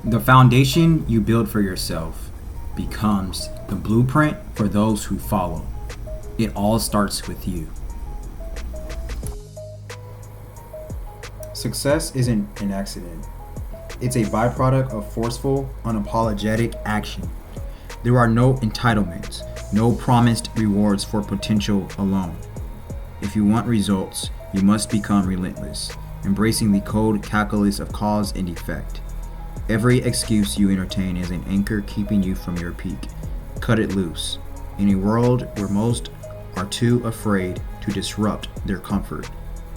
The foundation you build for yourself becomes the blueprint for those who follow. It all starts with you. Success isn't an accident. It's a byproduct of forceful, unapologetic action. There are no entitlements, no promised rewards for potential alone. If you want results, you must become relentless, embracing the cold calculus of cause and effect. Every excuse you entertain is an anchor keeping you from your peak. Cut it loose. In a world where most are too afraid to disrupt their comfort,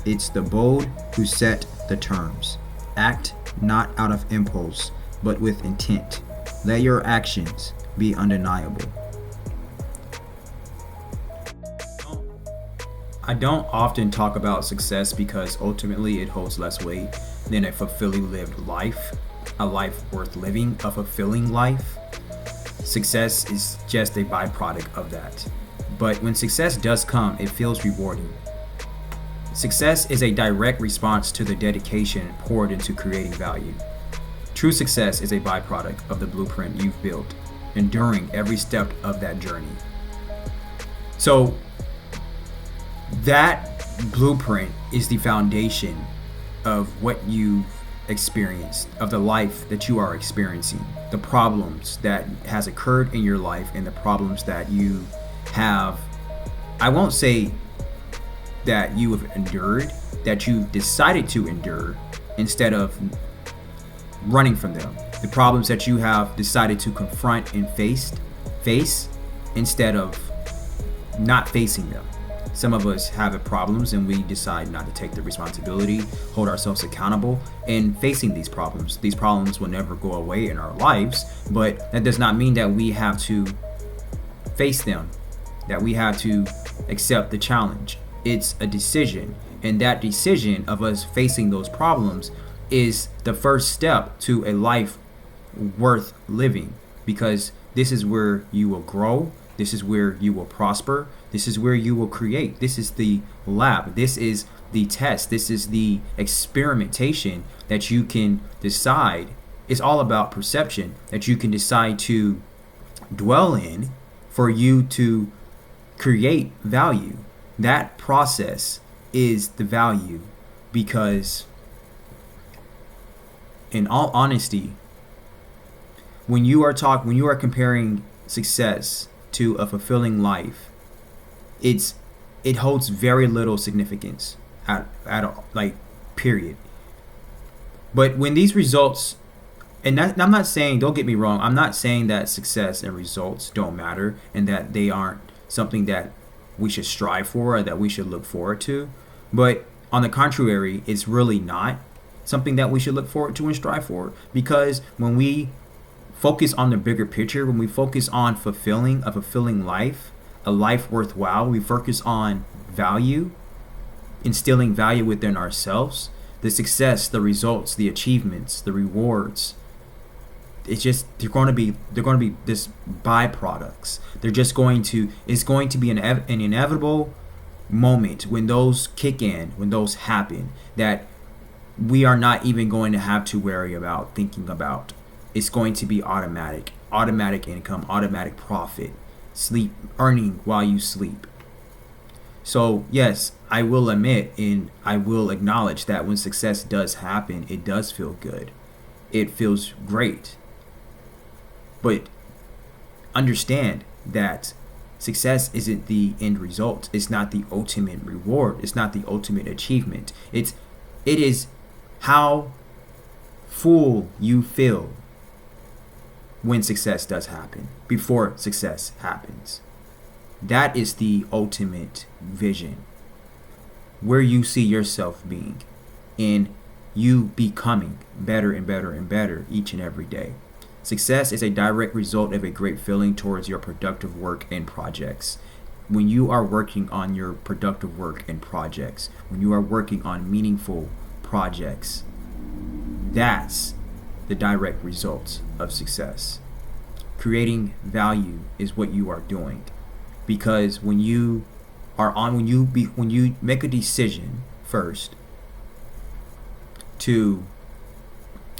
it's the bold who set the terms. Act not out of impulse, but with intent. Let your actions be undeniable. I don't often talk about success because ultimately it holds less weight than a fulfilling lived life. A life worth living, a fulfilling life. Success is just a byproduct of that. But when success does come, it feels rewarding. Success is a direct response to the dedication poured into creating value. True success is a byproduct of the blueprint you've built, enduring every step of that journey. So that blueprint is the foundation of what you've experienced, of the life that you are experiencing, the problems that has occurred in your life, and the problems that you have, I won't say that you have endured, that you've decided to endure instead of running from them. The problems that you have decided to confront and face instead of not facing them. Some of us have problems and we decide not to take the responsibility, hold ourselves accountable in facing these problems. These problems will never go away in our lives, but that does not mean that we have to face them, that we have to accept the challenge. It's a decision, and that decision of us facing those problems is the first step to a life worth living, because this is where you will grow. This is where you will prosper. This is where you will create. This is the lab. This is the test. This is the experimentation that you can decide. It's all about perception that you can decide to dwell in for you to create value. That process is the value, because in all honesty, when you are comparing success to a fulfilling life, it holds very little significance at all, like, period. But when these results, and I'm not saying, don't get me wrong, I'm not saying that success and results don't matter and that they aren't something that we should strive for or that we should look forward to. But on the contrary, it's really not something that we should look forward to and strive for, because when we focus on the bigger picture, when we focus on fulfilling a fulfilling life, a life worthwhile, we focus on value, instilling value within ourselves, the success, the results, the achievements, the rewards, they're going to be this byproducts. It's going to be an inevitable moment when those kick in, when those happen, that we are not even going to have to worry about thinking about. It's going to be automatic income, automatic profit, earning while you sleep. So yes, I will admit and I will acknowledge that when success does happen, it does feel good. It feels great. But understand that success isn't the end result. It's not the ultimate reward. It's not the ultimate achievement. It is how full you feel when success does happen, before success happens. That is the ultimate vision, where you see yourself being, and you becoming better and better and better each and every day. Success is a direct result of a great feeling towards your productive work and projects. When you are working on your productive work and projects, when you are working on meaningful projects, that's the direct results of success. Creating value is what you are doing, because when you make a decision first to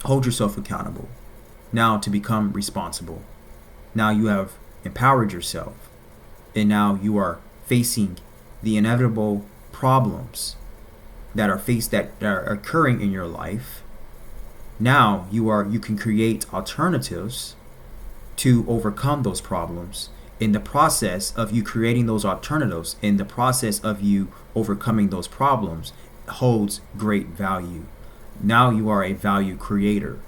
hold yourself accountable, now to become responsible. Now you have empowered yourself, and now you are facing the inevitable problems that are occurring in your life. Now you can create alternatives to overcome those problems. In the process of you creating those alternatives, in the process of you overcoming those problems, holds great value. Now you are a value creator,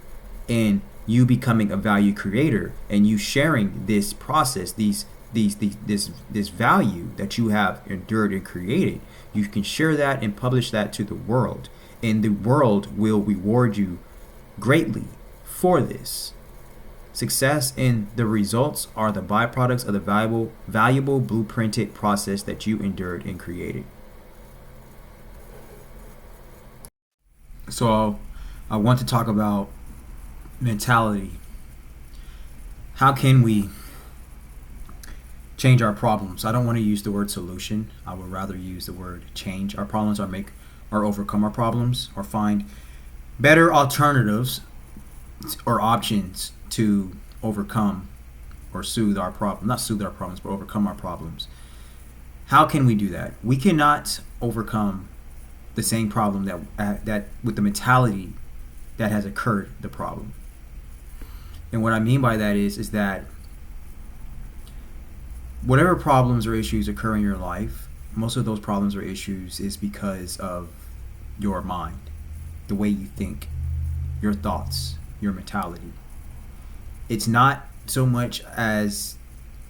and you becoming a value creator and you sharing this process, this value that you have endured and created, you can share that and publish that to the world, and the world will reward you greatly for this. Success and the results are the byproducts of the valuable blueprinted process that you endured and created. So I want to talk about mentality. How can we change our problems? I don't want to use the word solution. I would rather use the word change our problems, or overcome our problems, or find better alternatives or options to overcome or soothe our problem. Not soothe our problems, but overcome our problems. How can we do that? We cannot overcome the same problem that with the mentality that has occurred the problem. And what I mean by that is that whatever problems or issues occur in your life, most of those problems or issues is because of your mind, the way you think, your thoughts, your mentality. It's not so much as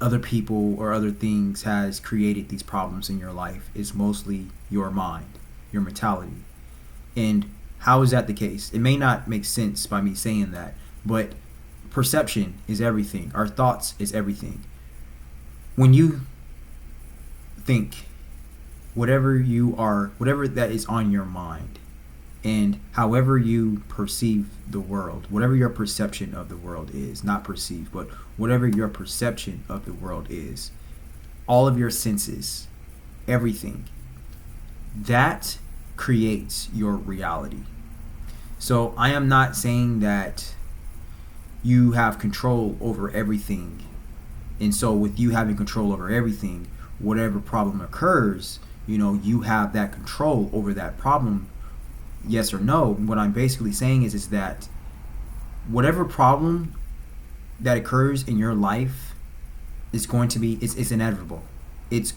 other people or other things has created these problems in your life. It's mostly your mind, your mentality. And how is that the case? It may not make sense by me saying that, but perception is everything. Our thoughts is everything. When you think, whatever that is on your mind, and however you perceive the world, whatever your perception of the world is, not perceived, but whatever your perception of the world is, all of your senses, everything, that creates your reality. So I am not saying that you have control over everything. And so with you having control over everything, whatever problem occurs, you have that control over that problem, yes or no. What I'm basically saying is that whatever problem that occurs in your life is going to be, it's inevitable. It's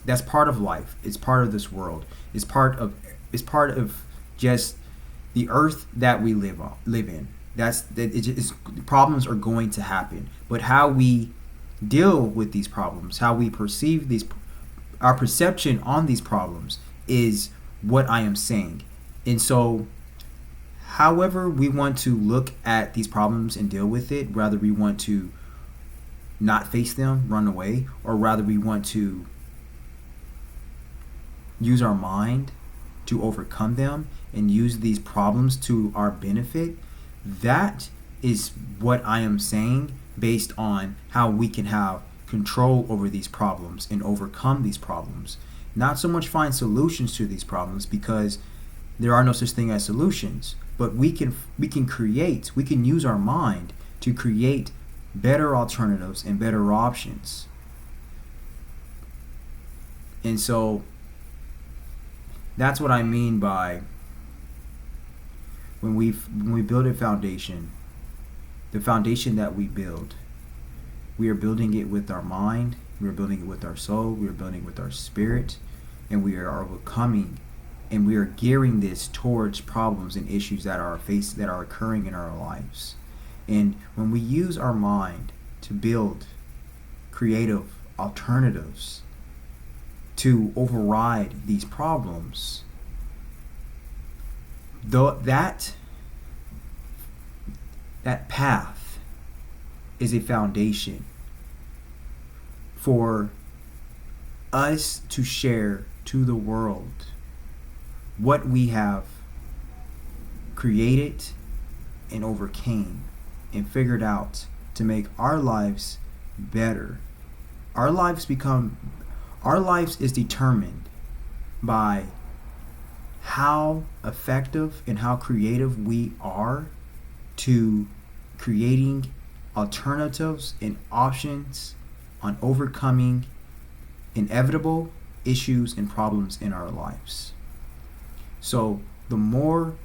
that's part of life. It's part of this world. It's part of just the earth that we live in. Problems are going to happen, but how we deal with these problems, how we perceive our perception on these problems is what I am saying. And so however we want to look at these problems and deal with it, whether we want to not face them, run away, or rather we want to use our mind to overcome them and use these problems to our benefit, that is what I am saying, based on how we can have control over these problems and overcome these problems. Not so much find solutions to these problems, because there are no such thing as solutions, but we can use our mind to create better alternatives and better options. And so that's what I mean by when we build a foundation, the foundation that we build, we are building it with our mind, we are building it with our soul, we are building it with our spirit, and we are overcoming, and we are gearing this towards problems and issues that are occurring in our lives. And when we use our mind to build creative alternatives to override these problems, that path is a foundation for us to share to the world what we have created and overcame and figured out to make our lives better. Our lives is determined by how effective and how creative we are to creating alternatives and options on overcoming inevitable issues and problems in our lives. So the more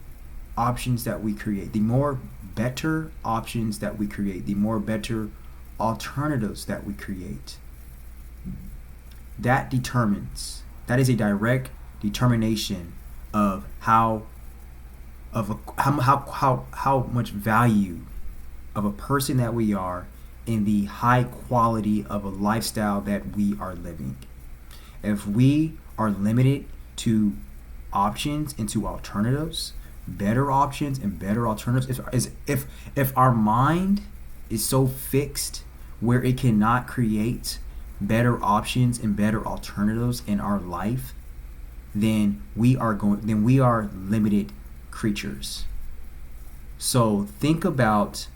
options that we create, the more better options that we create, the more better alternatives that we create, that is a direct determination of how much value of a person that we are in the high quality of a lifestyle that we are living. If we are limited to options and to alternatives, better options and better alternatives, if our mind is so fixed where it cannot create better options and better alternatives in our life, then we are limited creatures. So think about,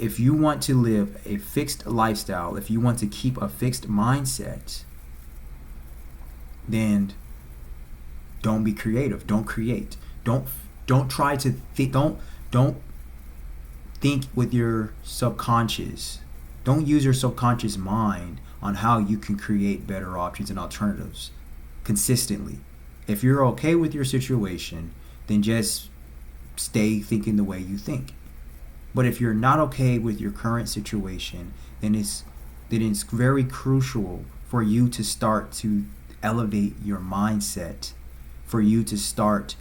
if you want to live a fixed lifestyle, if you want to keep a fixed mindset, then don't be creative. Don't create. Don't try to think. Don't think with your subconscious. Don't use your subconscious mind on how you can create better options and alternatives consistently. If you're okay with your situation, then just stay thinking the way you think. But if you're not okay with your current situation, then it's very crucial for you to start to elevate your mindset, for you to start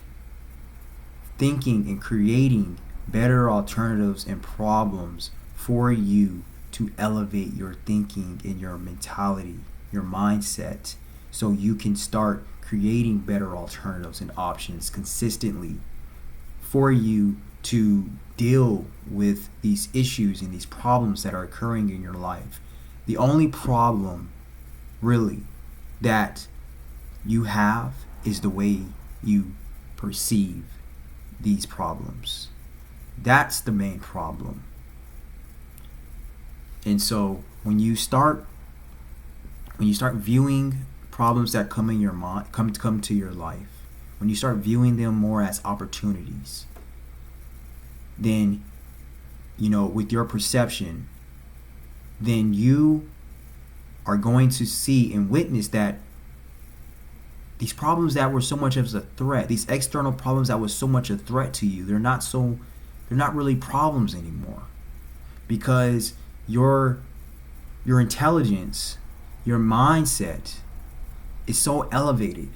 thinking and creating better alternatives and problems for you to elevate your thinking and your mentality, your mindset, so you can start creating better alternatives and options consistently for you to deal with these issues and these problems that are occurring in your life. The only problem really that you have is the way you perceive these problems. That's the main problem. And so when you start viewing problems that come in your mind, come to your life, when you start viewing them more as opportunities, then, with your perception, then you are going to see and witness that these problems that were so much of a threat, these external problems that was so much a threat to you, they're not really problems anymore, because your intelligence, your mindset is so elevated,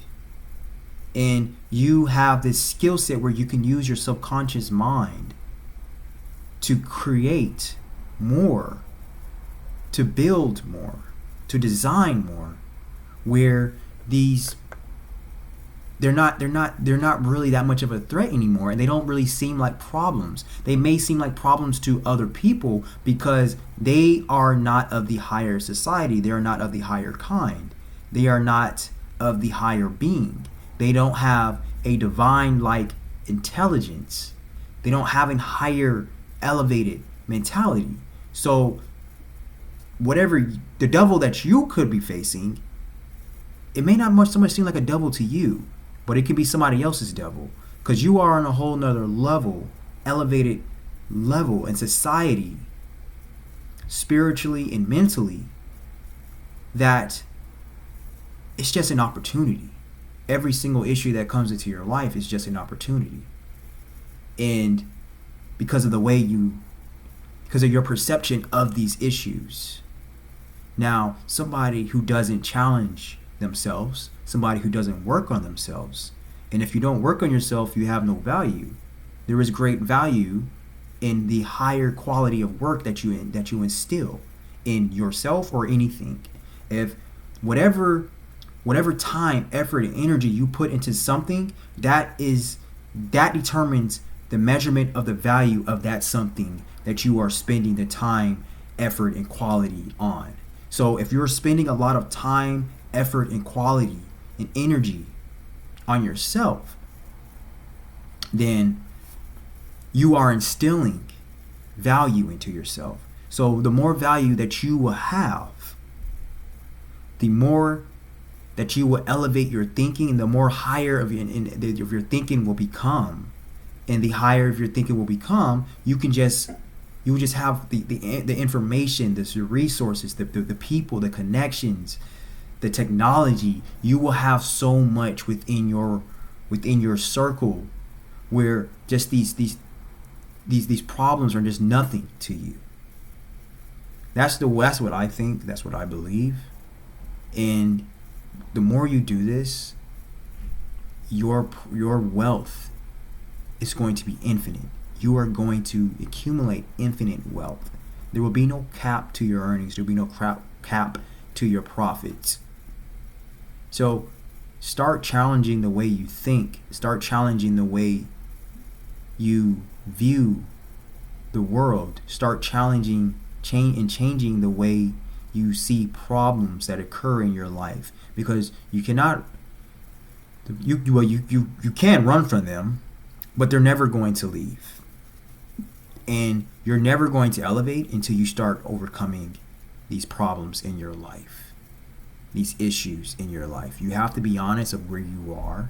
and you have this skill set where you can use your subconscious mind to create more, to build more, to design more, where they're not really that much of a threat anymore, and they don't really seem like problems. They may seem like problems to other people because they are not of the higher society. They are not of the higher kind. They are not of the higher being. They don't have a divine like intelligence. They don't have a higher elevated mentality. So whatever the devil that you could be facing, it may not so much seem like a devil to you, but it could be somebody else's devil, because you are on a whole nother level, elevated level in society, spiritually and mentally, that it's just an opportunity. Every single issue that comes into your life is just an opportunity. And because of your perception of these issues. Now, somebody who doesn't challenge themselves, somebody who doesn't work on themselves, and if you don't work on yourself, you have no value. There is great value in the higher quality of work that you instill in yourself or anything. If whatever time, effort, and energy you put into something, that determines the measurement of the value of that something that you are spending the time, effort, and quality on. So if you're spending a lot of time, effort, and quality and energy on yourself, then you are instilling value into yourself. So the more value that you will have, the more that you will elevate your thinking, and the more higher of your thinking will become. And the higher of your thinking will become, you can just You will just have the information, the resources, the people, the connections, the technology. You will have so much within your circle where just these problems are just nothing to you. That's what I think. That's what I believe. And the more you do this, your wealth is going to be infinite. You are going to accumulate infinite wealth. There will be no cap to your earnings. There will be no cap to your profits. So start challenging the way you think. Start challenging the way you view the world. Start changing the way you see problems that occur in your life, because you cannot you can run from them, but they're never going to leave. And you're never going to elevate until you start overcoming these problems in your life, these issues in your life. You have to be honest of where you are,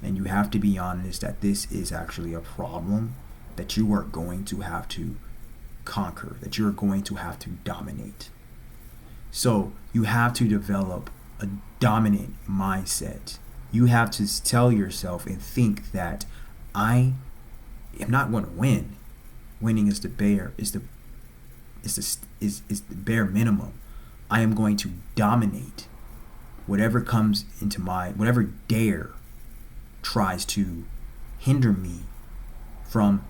and you have to be honest that this is actually a problem that you are going to have to conquer, that you're going to have to dominate. So you have to develop a dominant mindset. You have to tell yourself and think that I am not going to win. Winning is the bare minimum. I am going to dominate whatever comes into whatever dare tries to hinder me from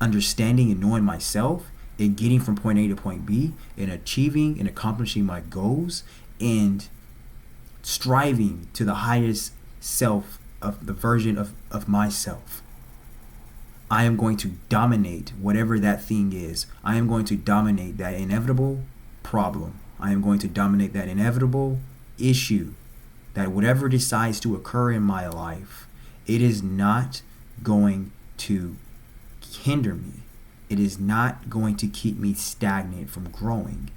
understanding and knowing myself and getting from point A to point B and achieving and accomplishing my goals and striving to the highest self of the version of myself. I am going to dominate whatever that thing is. I am going to dominate that inevitable problem. I am going to dominate that inevitable issue, that whatever decides to occur in my life, it is not going to hinder me. It is not going to keep me stagnant from growing.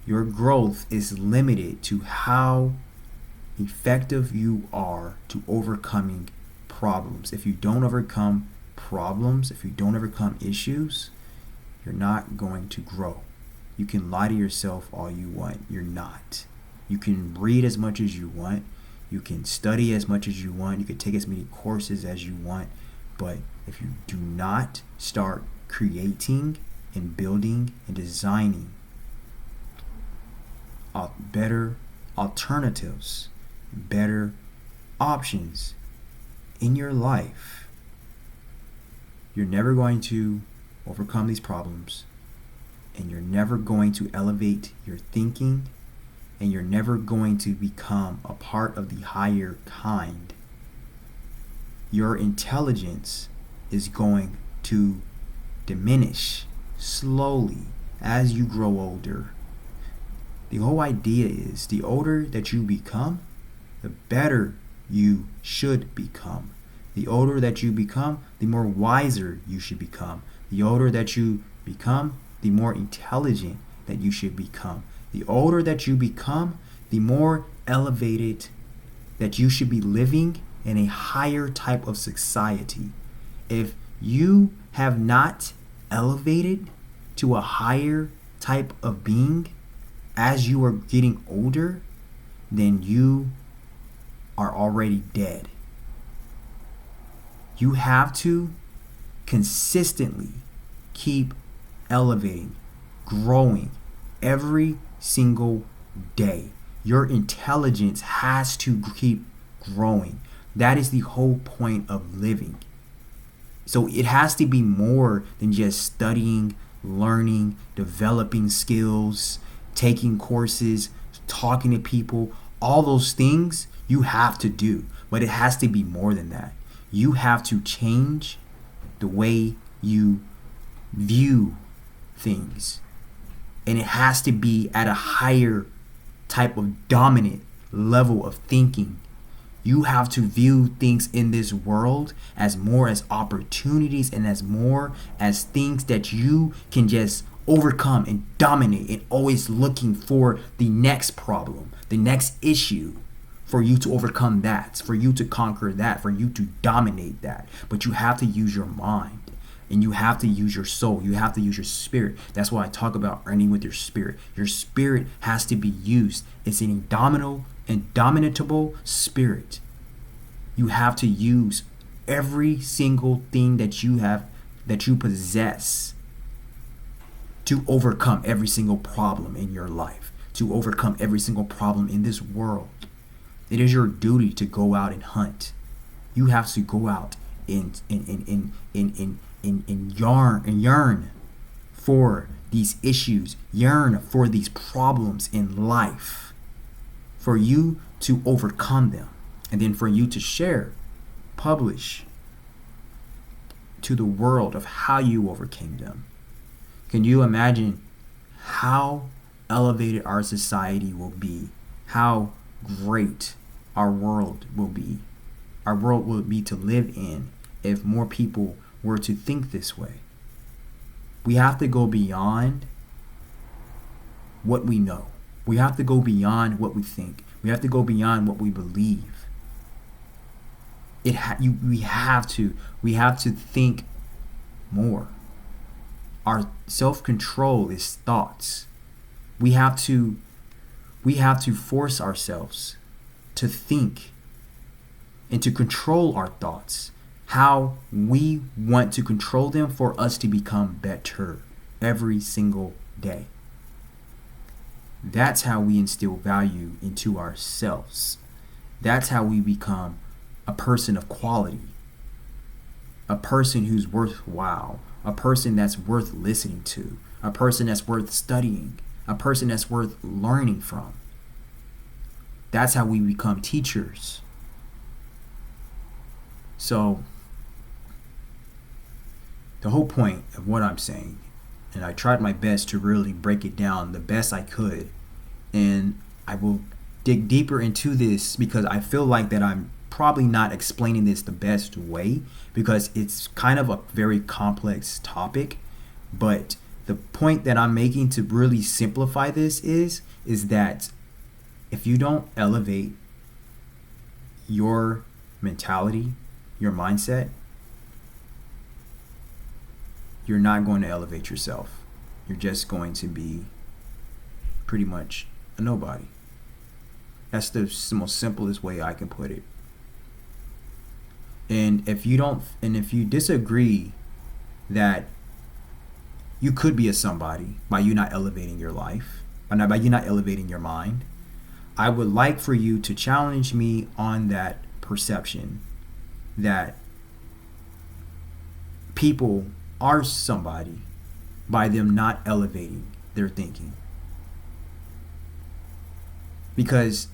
Your growth is limited to how effective you are to overcoming problems. If you don't overcome problems, if you don't overcome issues, you're not going to grow. You can lie to yourself all you want. You're not. You can read as much as you want. You can study as much as you want. You can take as many courses as you want. But if you do not start creating and building and designing better alternatives, better options in your life, you're never going to overcome these problems, and you're never going to elevate your thinking, and you're never going to become a part of the higher kind. Your intelligence is going to diminish slowly as you grow older. The whole idea is the older that you become, the better you should become. The older that you become, the more wiser you should become. The older that you become, the more intelligent that you should become. The older that you become, the more elevated that you should be living in a higher type of society. If you have not elevated to a higher type of being as you are getting older, then you are already dead. You have to consistently keep elevating, growing every single day. Your intelligence has to keep growing. That is the whole point of living. So it has to be more than just studying, learning, developing skills, taking courses, talking to people. All those things you have to do, but it has to be more than that. You have to change the way you view things. And it has to be at a higher type of dominant level of thinking. You have to view things in this world as more as opportunities and as more as things that you can just overcome and dominate, and always looking for the next problem, the next issue, for you to overcome that, for you to conquer that, for you to dominate that. But you have to use your mind. And you have to use your soul. You have to use your spirit. That's why I talk about earning with your spirit. Your spirit has to be used. It's an indomitable spirit. You have to use every single thing that you possess to overcome every single problem in your life, to overcome every single problem in this world. It is your duty to go out and hunt. You have to go out and yearn for these issues, yearn for these problems in life, for you to overcome them, and then for you to share, publish to the world of how you overcame them. Can you imagine how elevated our society will be, how great our world will be? Our world will be to live in if more people were to think this way. We have to go beyond what we know. We have to go beyond what we think. We have to go beyond what we believe. We have to think more. Our self-control is thoughts. We have to force ourselves to think and to control our thoughts, how we want to control them for us to become better every single day. That's how we instill value into ourselves. That's how we become a person of quality, a person who's worthwhile, a person that's worth listening to, a person that's worth studying, a person that's worth learning from. That's how we become teachers. So, the whole point of what I'm saying, and I tried my best to really break it down the best I could, and I will dig deeper into this because I feel like that I'm probably not explaining this the best way because it's kind of a very complex topic. But the point that I'm making to really simplify this is that if you don't elevate your mentality, your mindset, you're not going to elevate yourself. You're just going to be pretty much a nobody. That's the most simplest way I can put it. And if you disagree that you could be a somebody by you not elevating your life, by you not elevating your mind, I would like for you to challenge me on that perception that people are somebody by them not elevating their thinking. Because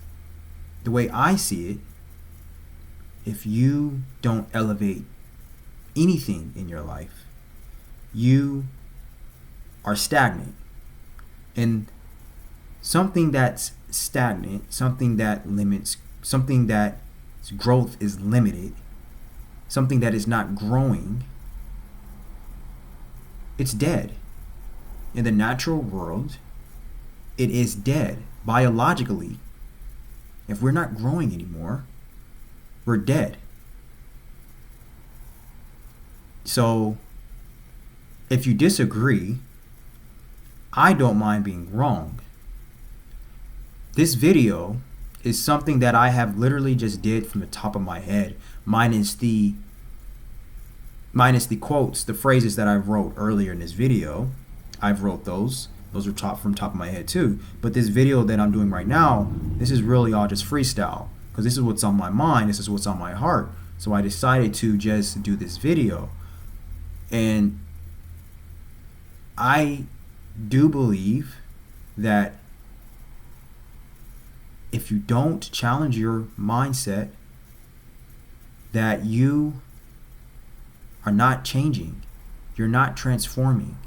the way I see it, if you don't elevate anything in your life, you are stagnant. And something that's stagnant, something that limits, something that growth is limited, something that is not growing, it's dead. In the natural world, it is dead. Biologically, if we're not growing anymore, we're dead. So, if you disagree, I don't mind being wrong. This video is something that I have literally just did from the top of my head, minus the quotes, the phrases that I wrote earlier in this video. I've wrote those. Those are from top of my head too. But this video that I'm doing right now, this is really all just freestyle because this is what's on my mind. This is what's on my heart. So I decided to just do this video. And I do believe that if you don't challenge your mindset, that you are not changing. You're not transforming.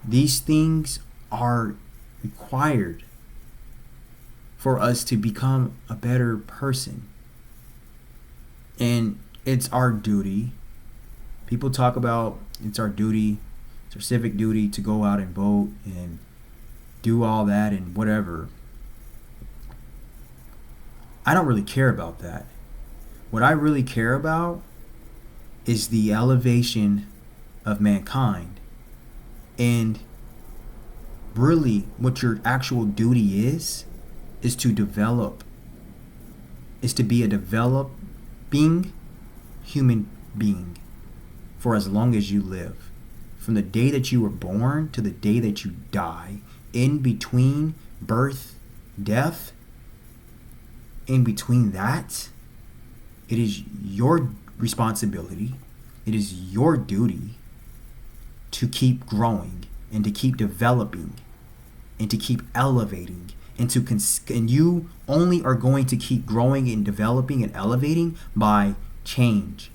These things are required for us to become a better person. And it's our duty. People talk about it's our duty, it's our civic duty to go out and vote and do all that and whatever. I don't really care about that. What I really care about is the elevation of mankind. And really what your actual duty is to develop, is to be a developing human being for as long as you live. From the day that you were born to the day that you die, in between birth, death, in between that, it is your responsibility, it is your duty to keep growing and to keep developing and to keep elevating and you only are going to keep growing and developing and elevating by change,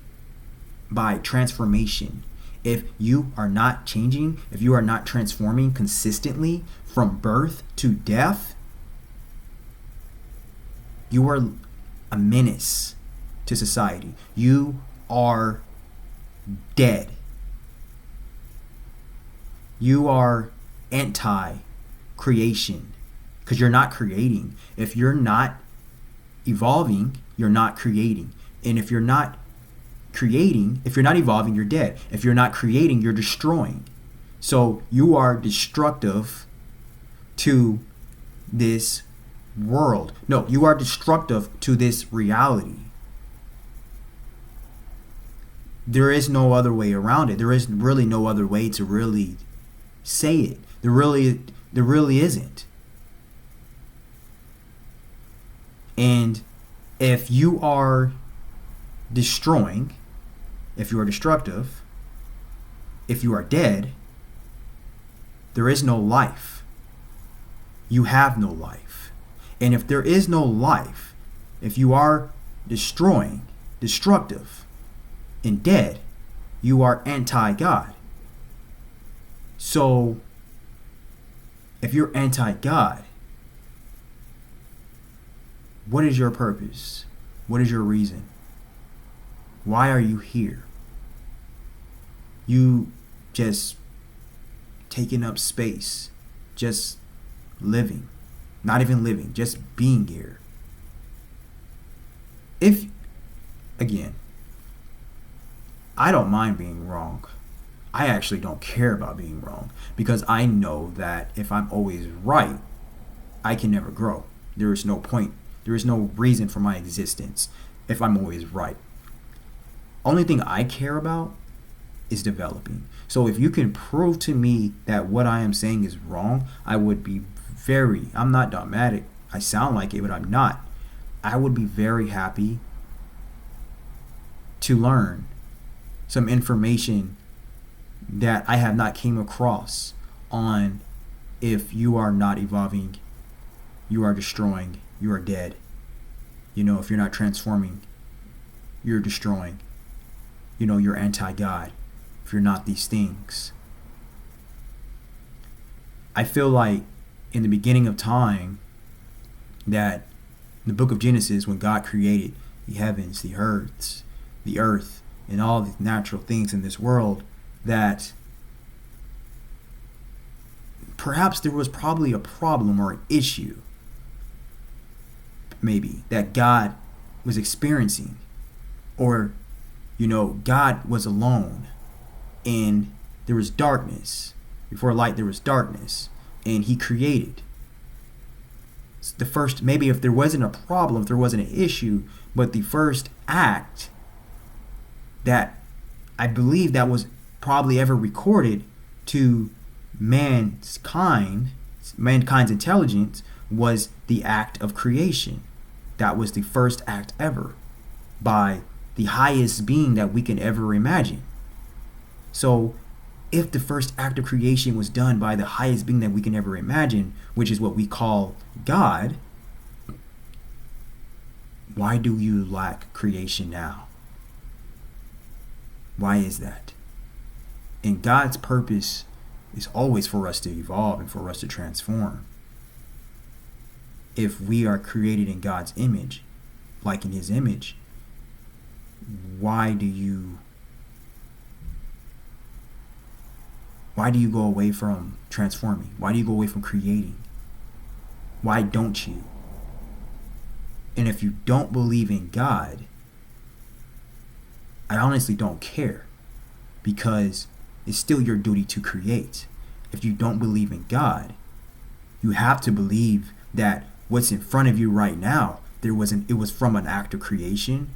by transformation. If you are not changing, if you are not transforming consistently from birth to death, you are a menace to society. You are dead. You are anti-creation because you're not creating. If you're not evolving, you're not creating. And if you're not creating, if you're not evolving, you're dead. If you're not creating, you're destroying. So you are destructive to this world. No, you are destructive to this reality. There is no other way around it. There is really no other way to really say it. There really isn't. And if you are destroying, if you are destructive, if you are dead, there is no life. You have no life. And if there is no life, if you are destroying, destructive, and dead, you are anti-God. So, if you're anti-God, what is your purpose? What is your reason? Why are you here? You just taking up space, just living, not even living, just being here. If, again, I don't mind being wrong. I actually don't care about being wrong because I know that if I'm always right, I can never grow. There is no point. There is no reason for my existence if I'm always right. Only thing I care about is developing. So if you can prove to me that what I am saying is wrong, I would be I'm not dogmatic. I sound like it, but I'm not. I would be very happy to learn some information that I have not came across on if you are not evolving, you are destroying, you are dead. If you're not transforming, you're destroying. You're anti-God if you're not these things. I feel like in the beginning of time that in the book of Genesis, when God created the heavens, the earth, and all the natural things in this world, that perhaps there was probably a problem or an issue, maybe, that God was experiencing. Or, God was alone and there was darkness. Before light, there was darkness. And he created. The first, maybe if there wasn't a problem, if there wasn't an issue, but the first act that I believe that was probably ever recorded to mankind's intelligence was the act of creation. That was the first act ever by the highest being that we can ever imagine. So if the first act of creation was done by the highest being that we can ever imagine, which is what we call God, why do you lack creation now? Why is that? And God's purpose is always for us to evolve and for us to transform. If we are created in God's image, like in his image, why do you go away from transforming? Why do you go away from creating? Why don't you? And if you don't believe in God, I honestly don't care, because it's still your duty to create. If you don't believe in God, you have to believe that what's in front of you right now, it was from an act of creation.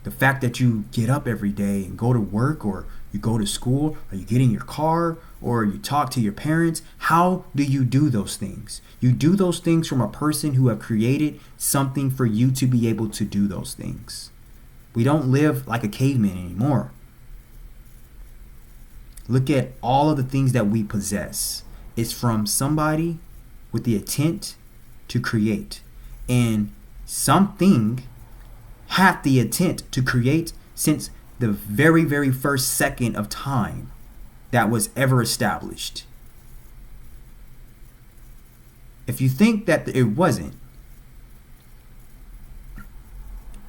The fact that you get up every day and go to work, or you go to school, or you get in your car, or you talk to your parents, how do you do those things? You do those things from a person who have created something for you to be able to do those things. We don't live like a caveman anymore. Look at all of the things that we possess. It's from somebody with the intent to create. And something had the intent to create since the very, very first second of time that was ever established. If you think that it wasn't,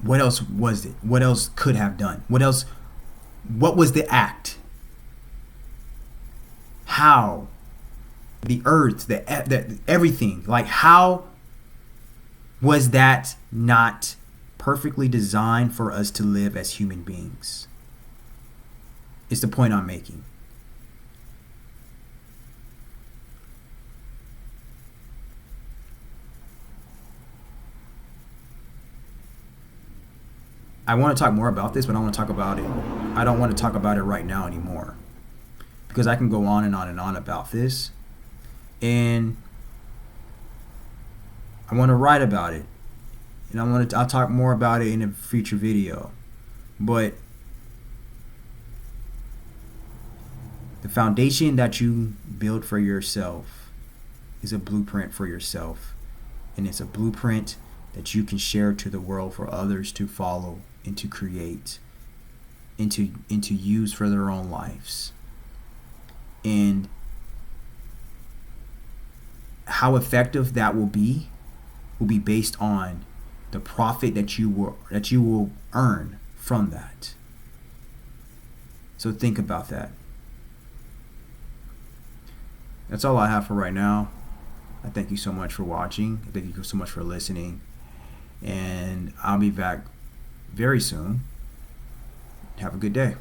what else was it? What else could have done? What was the act? How? The earth, the everything. Like, how was that not perfectly designed for us to live as human beings? It's the point I'm making. I want to talk more about this, but I want to talk about it. I don't want to talk about it right now anymore, because I can go on and on and on about this, and I want to write about it, and I'll talk more about it in a future video. But the foundation that you build for yourself is a blueprint for yourself, and it's a blueprint that you can share to the world for others to follow and to create and to use for their own lives. And how effective that will be based on the profit that you will earn from that. So think about that. That's all I have for right now. I thank you so much for watching. I thank you so much for listening. And I'll be back very soon. Have a good day.